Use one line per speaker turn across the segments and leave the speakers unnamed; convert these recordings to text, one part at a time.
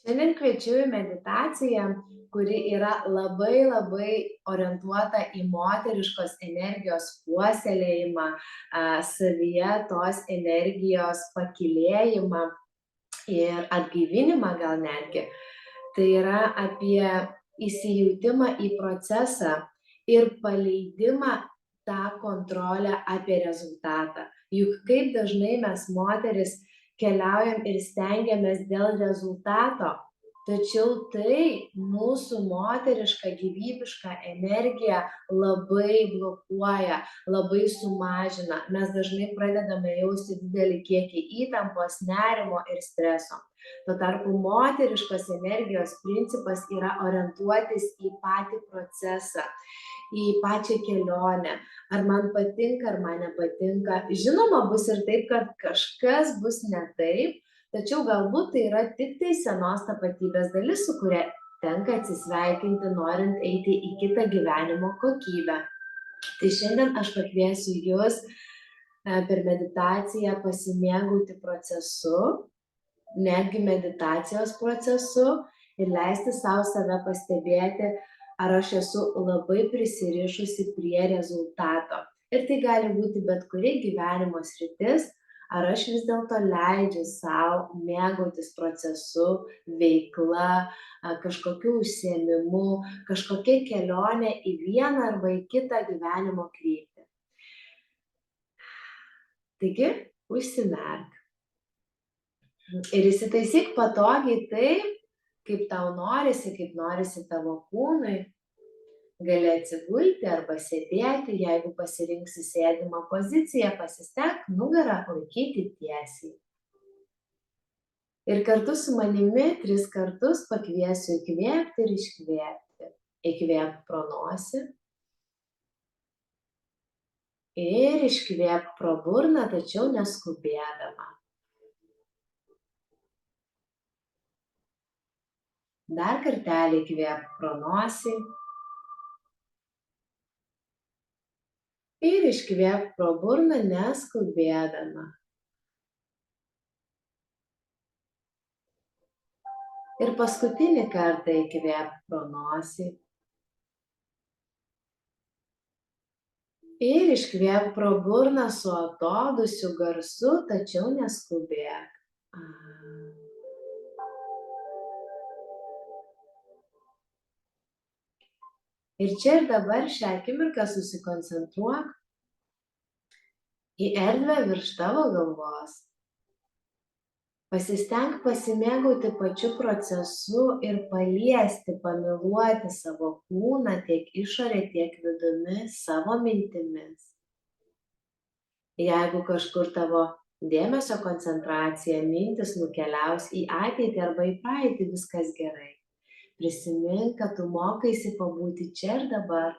Šiandien kviečiu į meditaciją, kuri yra labai orientuota į moteriškos energijos puoselėjimą, savyje tos energijos pakylėjimą ir atgaivinimą gal netgi. Tai yra apie įsijautimą į procesą ir paleidimą tą kontrolę apie rezultatą. Juk kaip dažnai mes moterys keliaujam ir stengiamės dėl rezultato, tačiau tai mūsų moterišką gyvybišką energiją labai blokuoja, labai sumažina. Mes dažnai pradedame jausti didelį kiekį įtampos, nerimo ir streso. Tuo tarpu moteriškos energijos principas yra orientuotis į patį procesą, į pačią kelionę. Ar man patinka, ar man nepatinka. Žinoma, bus ir taip, kad kažkas bus ne taip, tačiau galbūt tai yra tik tai senos tapatybės dalis, su kuria tenka atsisveikinti, norint eiti į kitą gyvenimo kokybę. Tai šiandien aš pakviesiu jūs per meditaciją pasimėgauti procesu, netgi meditacijos procesu ir leisti sau save pastebėti, ar aš esu labai prisirišusi prie rezultato. Ir tai gali būti bet kuri gyvenimo sritis, ar aš vis dėlto leidžiu sau mėgautis procesu, veikla, kažkokiu užsiėmimu, kažkokia kelionė į vieną arba į kitą gyvenimo kryptį. Taigi, užsimerk. Ir įsitaisyk patogiai taip, kaip tau norisi, kaip norisi tavo kūnui. Gali atsigulti arba sėdėti, jeigu pasirinksi sėdimą poziciją, pasistenk nugarą laikyti tiesiai. Ir kartu su manimi 3 kartus pakviesiu įkvėpti ir iškvėpti. Įkvėpk pro nosį. Ir iškvėpk pro burną, tačiau neskubėdama. Dar kartelį įkvėpk pro nosį. Ir iškvėpk pro burną neskubėdama. Ir paskutinį kartą įkvėpk pro nosį. Ir iškvėpk pro burną su atodūsiu garsu, tačiau neskubėk. Ir čia ir dabar šią akimirką susikoncentruok į erdvę virš tavo galvos. Pasistenk pasimėgauti pačiu procesu ir paliesti, pamyluoti savo kūną tiek išorę, tiek vidumi, savo mintimis. Jeigu kažkur tavo dėmesio koncentracija, mintis nukeliaus į ateitį arba į praeitį, viskas gerai. Prisimink, kad tu mokaisi pabūti čia ir dabar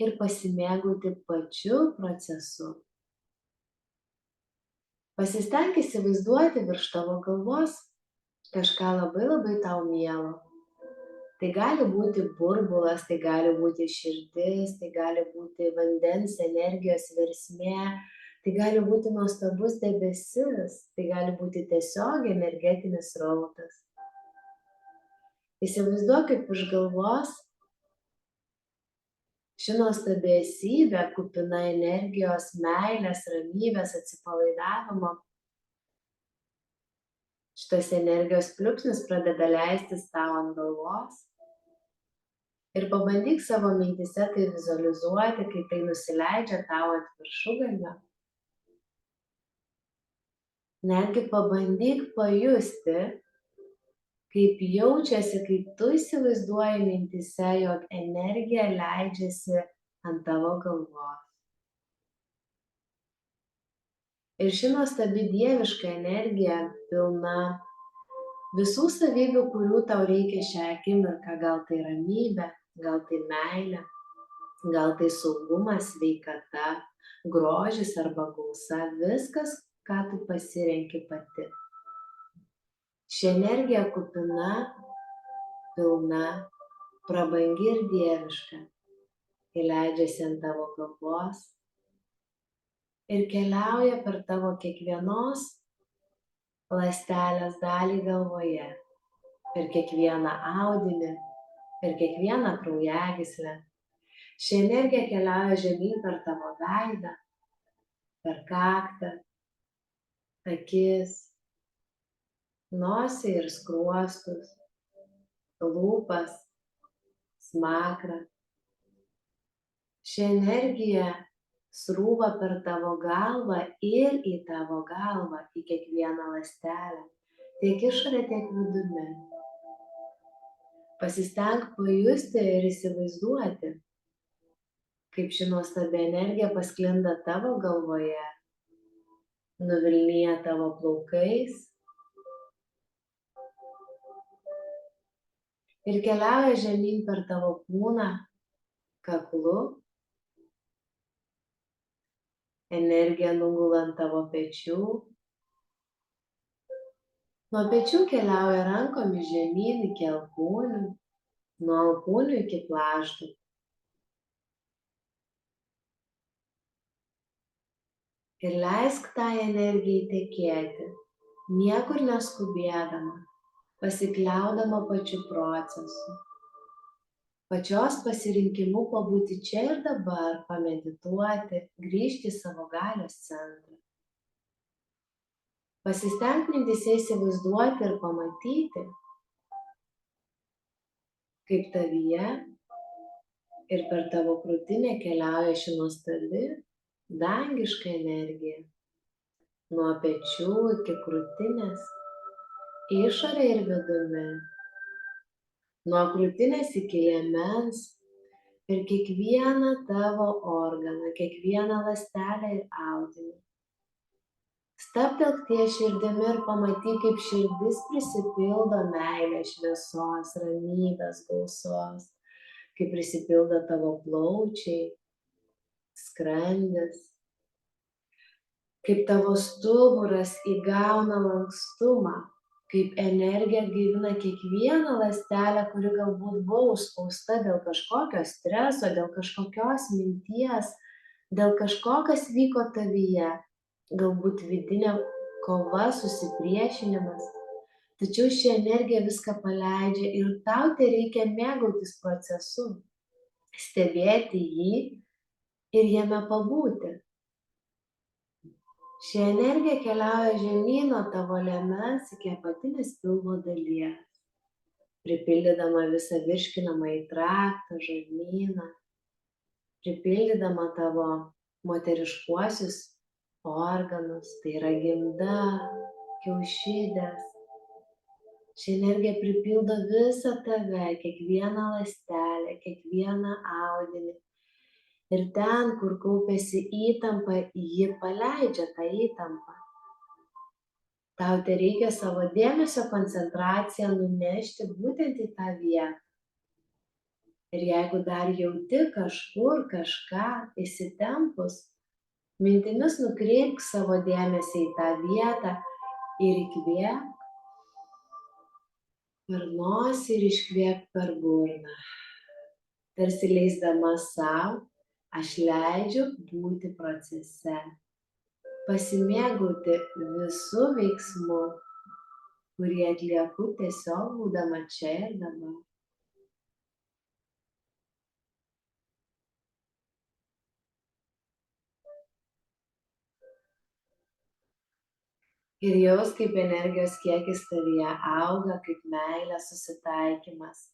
ir pasimėgauti pačiu procesu. Pasistenk įsivaizduoti virš tavo galvos kažką labai tau mielo. Tai gali būti burbulas, tai gali būti širdis, tai gali būti vandens energijos versmė, tai gali būti nuostabus debesis, tai gali būti tiesiog energetinis srautas. Įsivaizduok, kaip iš galvos ši nuostabi esybė, kupina energijos, meilės, ramybės, atsipalaidavimo. Šitas energijos pliūpsnis pradeda leistis tau ant galvos. Ir pabandyk savo mintyse tai vizualizuoti, kai tai nusileidžia tau ant viršugalvio. Netgi pabandyk pajusti, kaip jaučiasi, kai tu įsivaizduoji mintyse, jog energija leidžiasi ant tavo galvos. Ir ši nuostabi dieviška energija pilna visų savybių, kurių tau reikia šią akimirką. Gal tai ramybė, gal tai meilė, gal tai saugumas, sveikata, grožis arba gausa, viskas, ką tu pasirenki pati. Ši energija kupina, pilna, prabangi ir dieviška. Ji leidžiasi ant tavo galvos ir keliauja per tavo kiekvienos ląstelės dalį galvoje. per kiekvieną audinį, per kiekvieną kraujagyslę. Ši energija keliauja žemyn per tavo veidą, per kaktą, akis, nosį ir skruostus, lūpas, smakrą. Ši energija srūva per tavo galvą ir į tavo galvą, į kiekvieną ląstelę, tiek išorę, tiek vidumi. Pasistenk pajusti ir įsivaizduoti, kaip ši nuostabi energija pasklinda tavo galvoje, nuvilnija tavo plaukais ir keliauja žemyn per tavo kūną, kaklu. Energija nugula ant tavo pečių. Nuo pečių keliauja rankomis žemyn iki alkūnių, nuo alkūnių iki plaštų. Ir leisk tai energijai tekėti, niekur neskubėdama, pasikliaudama pačiu procesu. Pačios pasirinkimu pabūti čia ir dabar, pamedituoti, grįžti į savo galios centrą. Pasistenk mintyse įsivaizduoti ir pamatyti, kaip tavyje ir per tavo krūtinę keliauja ši nuostabi, dangiška energija. Nuo pečių iki krūtinės, išorė ir vidumi. Nuo krūtinės iki liemens, per kiekvieną tavo organą, kiekvieną ląstelę ir audinį. Stabtelk ties širdimi ir pamatyk, kaip širdis prisipildo meilės, šviesos, ramybės, gausos, kaip prisipildo tavo plaučiai, skrandis, kaip tavo stuburas įgauna lankstumą, kaip energija atgaivina kiekvieną ląstelę, kuri galbūt buvo užspausta dėl kažkokio streso, dėl kažkokios minties, dėl kažko, kas vyko tavyje, galbūt vidinė kova, susipriešinimas. Tačiau ši energija viską paleidžia ir tau tereikia mėgautis procesu, stebėti jį ir jame pabūti. Ši energija keliauja žemyn nuo tavo liemens iki apatinės pilvo dalies, pripildydama visą virškinamąjį traktą, žarnyną, pripildydama tavo moteriškuosius organus, tai yra gimda, kiaušidės. Ši energija pripildo visą tave, kiekvieną ląstelę, kiekvieną audinį. Ir ten, kur kaupiasi įtampa, ji paleidžia tą įtampą. Tau tereikia savo dėmesio koncentraciją nunešti būtent į tą vietą. Ir jeigu dar jauti kažkur kažką įsitempus, mintimis nukreipk savo dėmesį į tą vietą ir įkvėpk per nosį ir iškvėpk per burną. Tarsi leisdama sau, aš leidžiu būti procese, pasimėgauti visų veiksmų, kurį atlieku tiesiog būdama čia ir dabar. Ir jaus, kaip energijos kiekis tavyje auga, kaip meilės susitaikymas.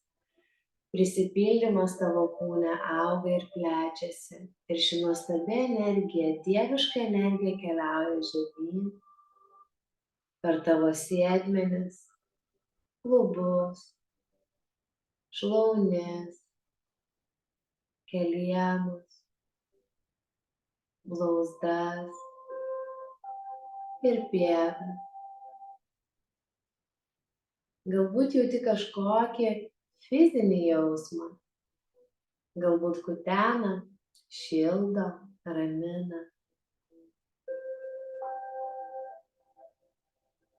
Prisipildymas tavo kūne auga ir plečiasi. Ir ši nuostabi energija, dieviška energija keliauja žemyn per tavo sėdmenis, klubus, šlaunis, kelienus, blauzdas ir pėdas. Galbūt jauti kažkokį fizinį jausmą, galbūt kutena, šildo, ramina.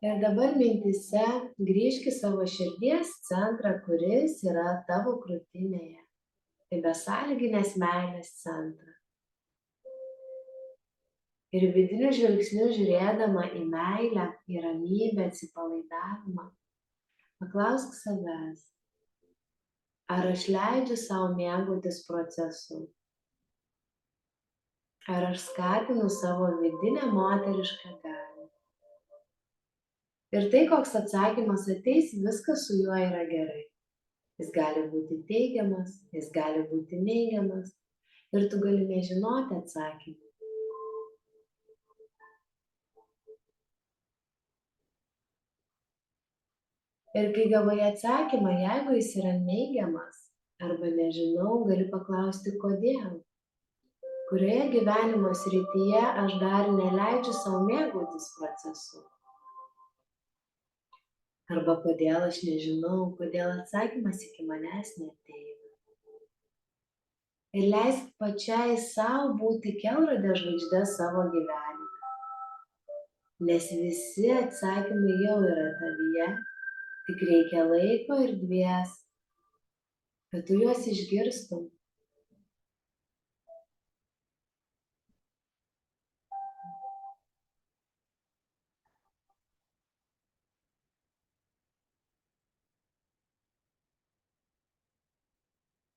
Ir dabar mintyse grįžk į savo širdies centrą, kuris yra tavo krūtinėje. Tai besąlyginės meilės centrą. Ir vidiniu žvilgsniu žiūrėdama į meilę, į ramybę, atsipalaidavimą, Paklausk savęs, ar aš leidžiu sau mėgautis procesu, ar aš skatinu savo vidinę moterišką galią. Ir tai, koks atsakymas ateis, viskas su juo yra gerai. Jis gali būti teigiamas, jis gali būti neigiamas ir tu gali nežinoti atsakymą. Ir kai gavai atsakymą, jeigu jis yra neigiamas arba nežinau, gali paklausti, kodėl. Kurioje gyvenimo srityje aš dar neleidžiu sau mėgautis procesu. Arba kodėl aš nežinau, kodėl atsakymas iki manęs neateina. Ir leisk pačiai savo būti kelrodė žvaigždė savo gyvenime. Nes visi atsakymai jau yra tavyje, tik reikia laiko ir erdvės, kad tu juos išgirstum.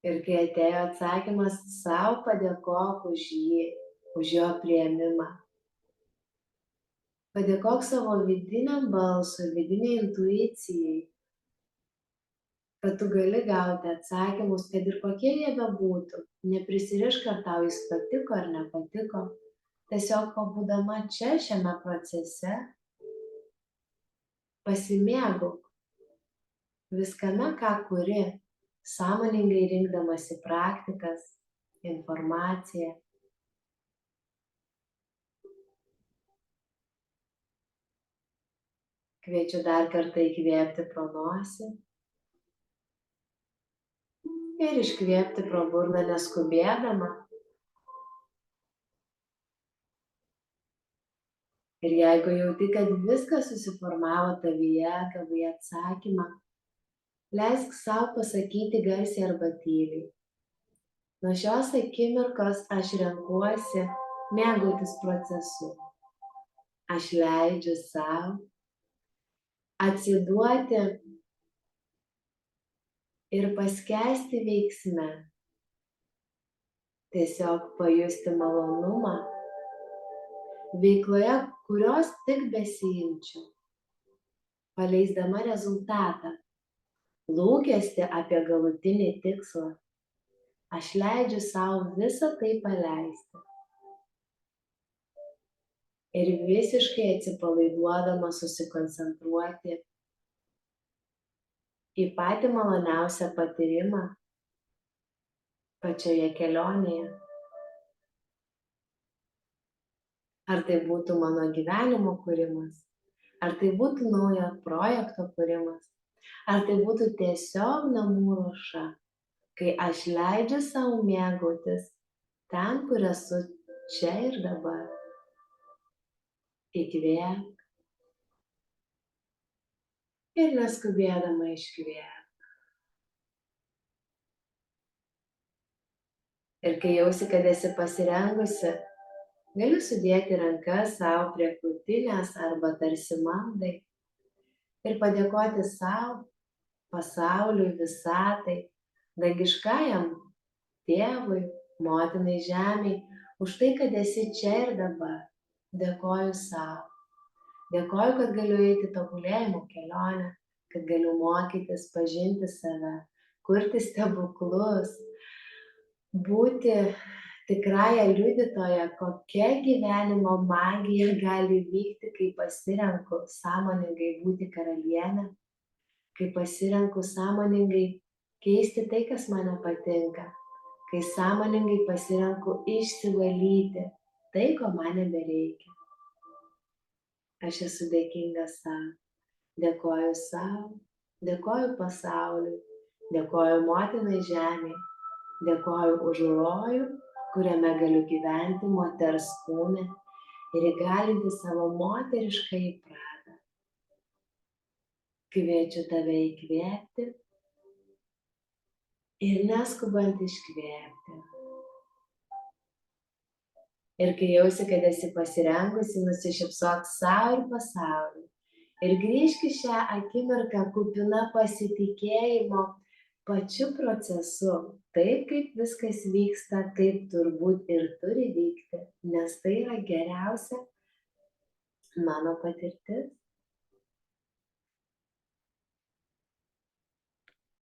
Ir kai atėjo atsakymas, sau padėkok už jį, už jo priėmimą. Padėkok savo vidiniam balsui, vidiniai intuicijai, kad tu gali gauti atsakymus, kad ir kokie jie bebūtų. Neprisirišk, ar tau jis patiko ar nepatiko. Tiesiog pabūdama čia, šiame procese, pasimėgauk viskame, ką kuri, sąmoningai rinkdamasi praktikas, informaciją. Kviečiu dar kartą įkvėpti pro nosį ir iškvėpti pro burną neskubėdama. Ir jeigu jauti, kad viskas susiformavo tavyje, gavai atsakymą, leisk sau pasakyti garsiai arba tyliai. Nuo šios akimirkos aš renkuosi mėgautis procesu. Aš leidžiu sau atsiduoti ir paskęsti veiksme. Tiesiog pajusti malonumą veikloje, kurios tik besiimčiau, paleisdama rezultatą, lūkestį apie galutinį tikslą. Aš leidžiu sau visą tai paleisti. Ir visiškai atsipalaiduodama susikoncentruoti į patį maloniausią patyrimą pačioje kelionėje. Ar tai būtų mano gyvenimo kūrimas, ar tai būtų naujo projekto kūrimas, ar tai būtų tiesiog namų ruoša, kai aš leidžiu sau mėgautis ten, kur esu čia ir dabar. Įkvėpk ir neskubėdama iškvėpk. Ir kai jausi, kad esi pasirengusi, gali sudėti rankas sau prie krūtinės arba tarsi maldai ir padėkoti sau, pasauliui, visatai, dangiškajam tėvui, motinai žemei, už tai, kad esi čia ir dabar. Dėkoju sau. Dėkoju, kad galiu eiti tobulėjimo kelionę, kad galiu mokytis, pažinti save, kurti stebuklus, būti tikrąja liudytoja, kokia gyvenimo magija gali vykti, kai pasirenku sąmoningai būti karalienė, kai pasirenku sąmoningai keisti tai, kas man nepatinka, kai sąmoningai pasirenku išsivalyti tai, ko man nebereikia. Aš esu dėkinga sau. Dėkoju sau, dėkoju pasauliui, dėkoju motinai žemei, dėkoju už rojų, kuriame galiu gyventi moters kūne ir įgalinti savo moteriškąjį pradą. Kviečiu tave įkvėpti ir neskubant iškvėpti. Ir kai jausi, kad esi pasirengusi, nusišypsok sau ir pasauliui. Ir grįžk į šią akimirką kupina pasitikėjimo pačiu procesu, taip kaip viskas vyksta, taip turbūt ir turi vykti, nes tai yra geriausia mano patirtis.